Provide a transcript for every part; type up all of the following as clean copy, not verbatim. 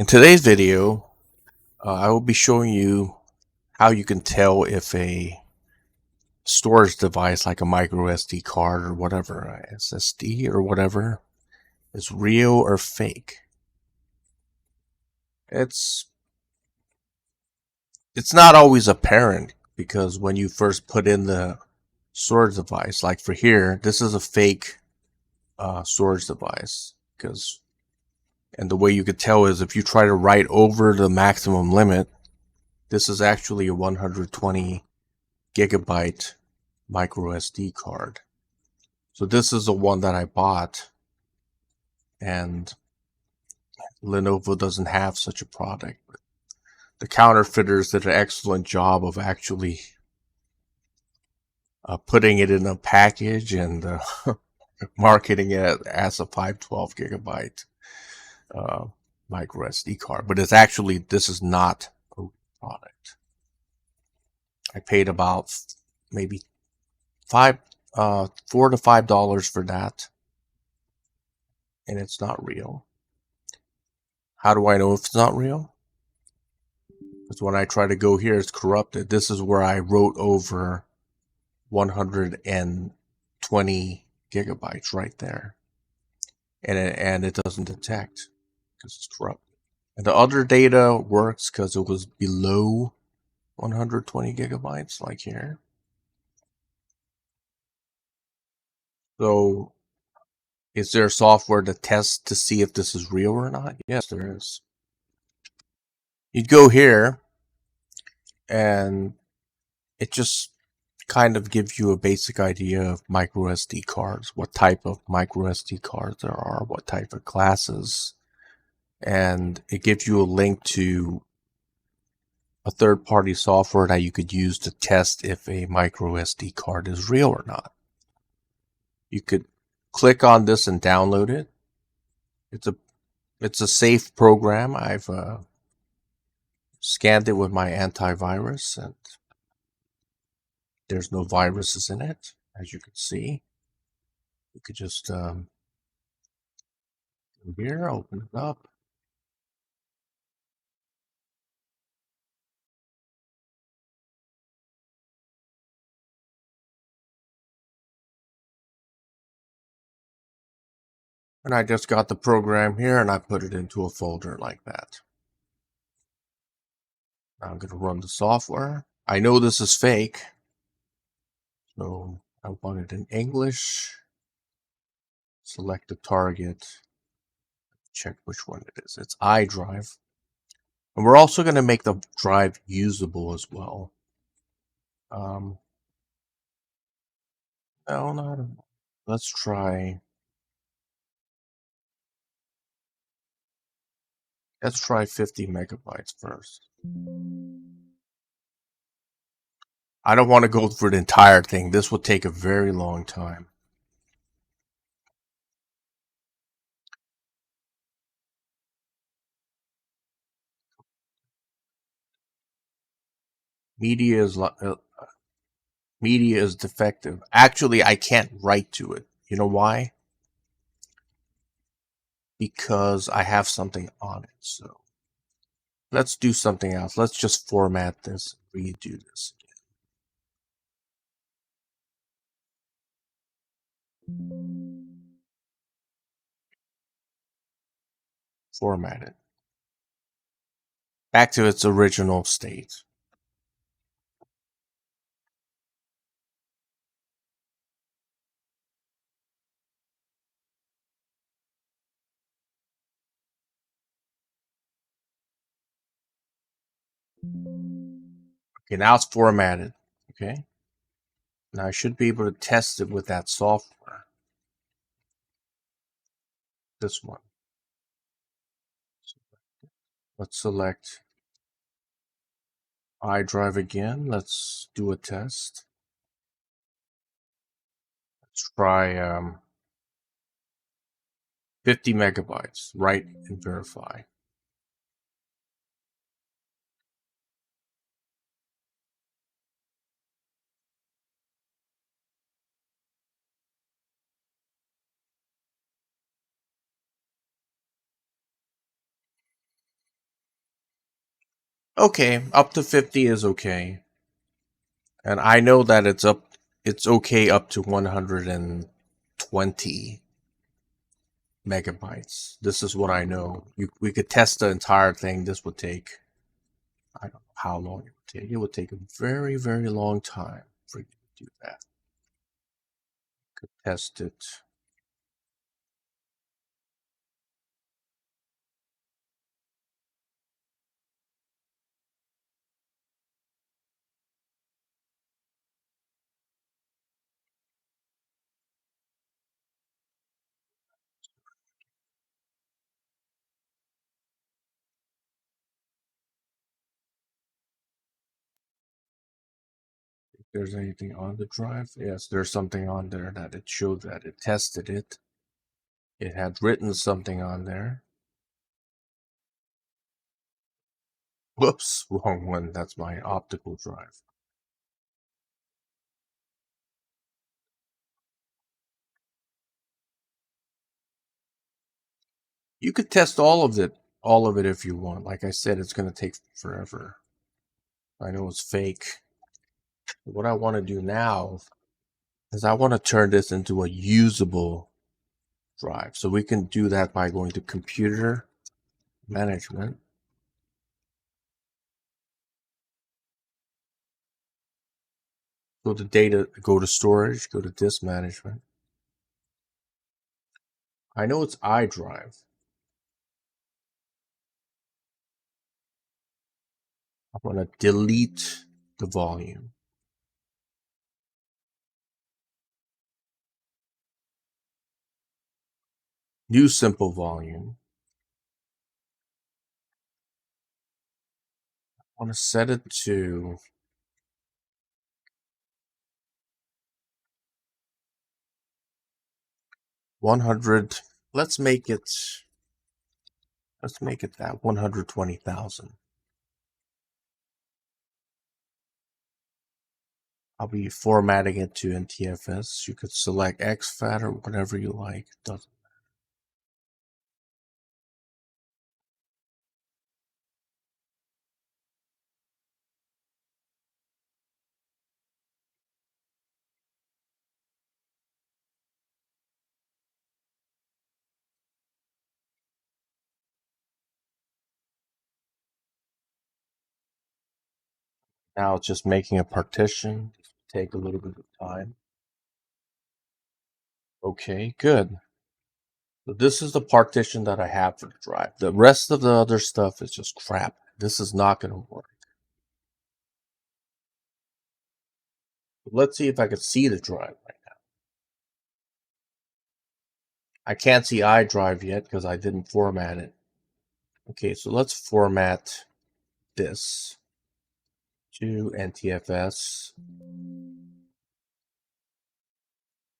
In today's video, I will be showing you how you can tell if a storage device like a micro SD card or whatever, SSD or whatever, is real or fake. It's not always apparent because when you first put in the storage device, like for here, this is a fake storage device and the way you could tell is if you try to write over the maximum limit, this is actually a 120 gigabyte micro SD card. So this is the one that I bought, and Lenovo doesn't have such a product. But the counterfeiters did an excellent job of actually putting it in a package and marketing it as a 512 gigabyte micro SD card. But it's actually, this is not a product. I paid about maybe $4 to $5 for that, and it's not real. How do I know if it's not real? Because when I try to go here, it's corrupted. This is where I wrote over 120 gigabytes right there, and it doesn't detect because it's corrupted. And the other data works because it was below 120 gigabytes, like here. So, is there software to test to see if this is real or not? Yes, there is. You'd go here, and it just kind of gives you a basic idea of micro SD cards, what type of micro SD cards there are, what type of classes, and it gives you a link to a third-party software that you could use to test if a micro SD card is real or not. You could click on this and download it. It's a safe program. I've scanned it with my antivirus, and there's no viruses in it, as you can see. You could just go here, open it up. And I just got the program here and I put it into a folder like that. Now I'm going to run the software. I know this is fake, so I want it in English. Select the target. Check which one it is. It's iDrive. And we're also going to make the drive usable as well. No, not. Let's try 50 megabytes first. I don't want to go through the entire thing. This will take a very long time. Media is defective. Actually, I can't write to it. You know why? Because I have something on it. So let's do something else. Let's just format this, redo this again. Format it. Back to its original state. Okay, now it's formatted. Okay. Now I should be able to test it with that software. This one. Let's select iDrive again. Let's do a test. Let's try 50 megabytes. Write and verify. Okay, up to 50 is okay. And I know that it's okay up to 120 megabytes. This is what I know. We could test the entire thing. This would take, I don't know how long it would take. It would take a very, very long time for you to do that. Could test it. If there's anything on the drive, yes, there's something on there that it showed that it tested it. It had written something on there. Whoops, wrong one. That's my optical drive. You could test all of it if you want. Like I said, it's going to take forever. I know it's fake. What I want to do now is I want to turn this into a usable drive. So we can do that by going to computer management. Go to data, go to storage, go to disk management. I know it's iDrive. I want to delete the volume. New simple volume. I want to set it to 100. Let's make it that 120,000. I'll be formatting it to NTFS. You could select exFAT or whatever you like. Doesn't matter. Now it's just making a partition. Take a little bit of time. Okay, good. So this is the partition that I have for the drive. The rest of the other stuff is just crap. This is not going to work. Let's see if I can see the drive right now. I can't see iDrive yet because I didn't format it. Okay, so let's format this to NTFS.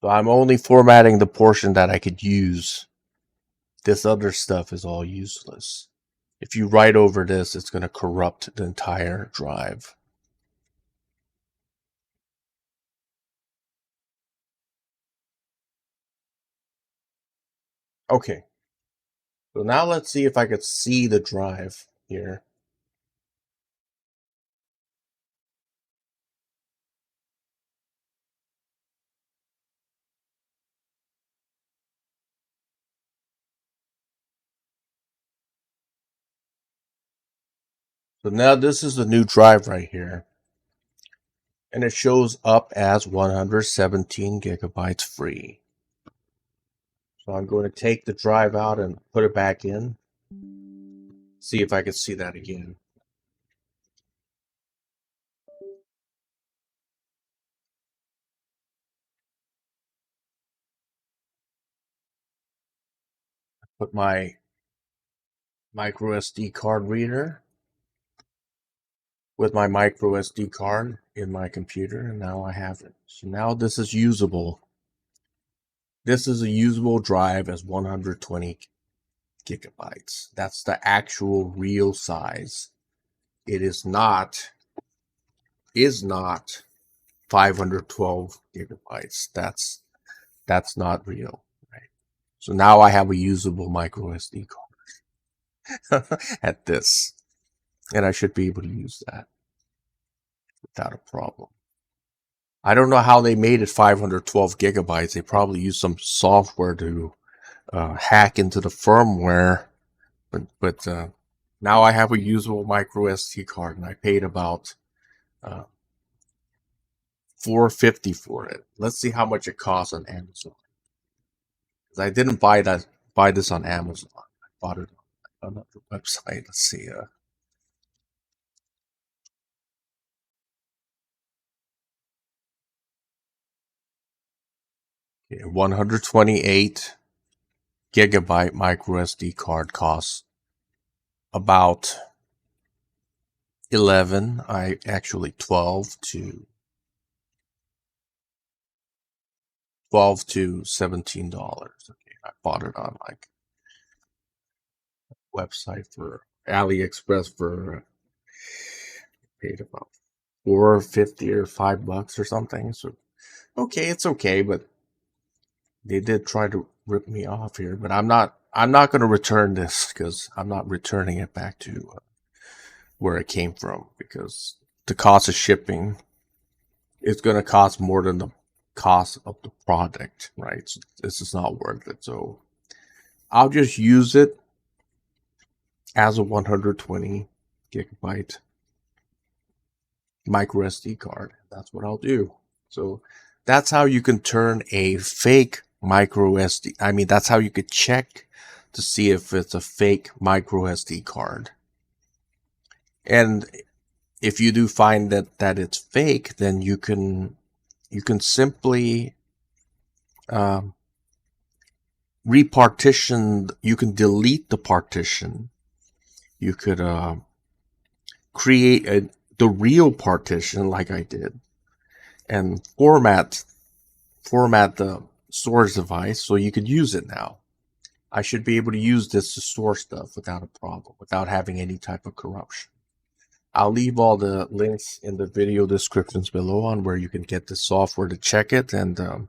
So I'm only formatting the portion that I could use. This other stuff is all useless. If you write over this, it's going to corrupt the entire drive. Okay. So now let's see if I could see the drive here. So now this is the new drive right here. And it shows up as 117 gigabytes free. So I'm going to take the drive out and put it back in. See if I can see that again. Put my microSD card reader with my microSD card in my computer, and now I have it. So now this is usable. This is a usable drive as 120 gigabytes. That's the actual real size. It is not 512 gigabytes. That's not real, right? So now I have a usable micro SD card at this. and I should be able to use that without a problem. I don't know how they made it 512 gigabytes. They probably used some software to hack into the firmware, but now I have a usable micro SD card, and I paid about $4.50 for it. Let's see how much it costs on Amazon. Because I didn't buy this on Amazon. I bought it on another website. Let's see. Okay, 128 gigabyte micro SD card costs about 11. Actually 12 to $17. Okay, I bought it on like website for AliExpress for paid about $4.50 or $5 or something. So okay, it's okay, but they did try to rip me off here. But I'm not going to return this, because I'm not returning it back to where it came from, because the cost of shipping is going to cost more than the cost of the product, right? So this is not worth it. So I'll just use it as a 120 gigabyte micro SD card. That's what I'll do. So that's how you can turn a fake micro SD. I mean, that's how you could check to see if it's a fake micro SD card. And if you do find that it's fake, then you can simply repartition. You can delete the partition. You could create the real partition like I did, and format the storage device so you could use it now. I should be able to use this to store stuff without a problem, without having any type of corruption. I'll leave all the links in the video descriptions below on where you can get the software to check it, and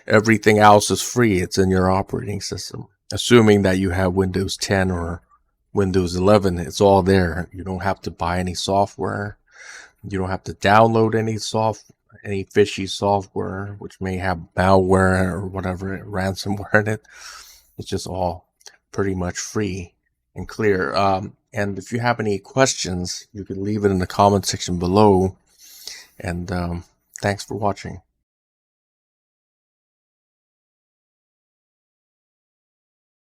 everything else is free. It's in your operating system. Assuming that you have Windows 10 or Windows 11, it's all there. You don't have to buy any software. You don't have to download any fishy software, which may have malware or whatever, ransomware in it. It's just all pretty much free and clear. And if you have any questions, you can leave it in the comment section below. And thanks for watching.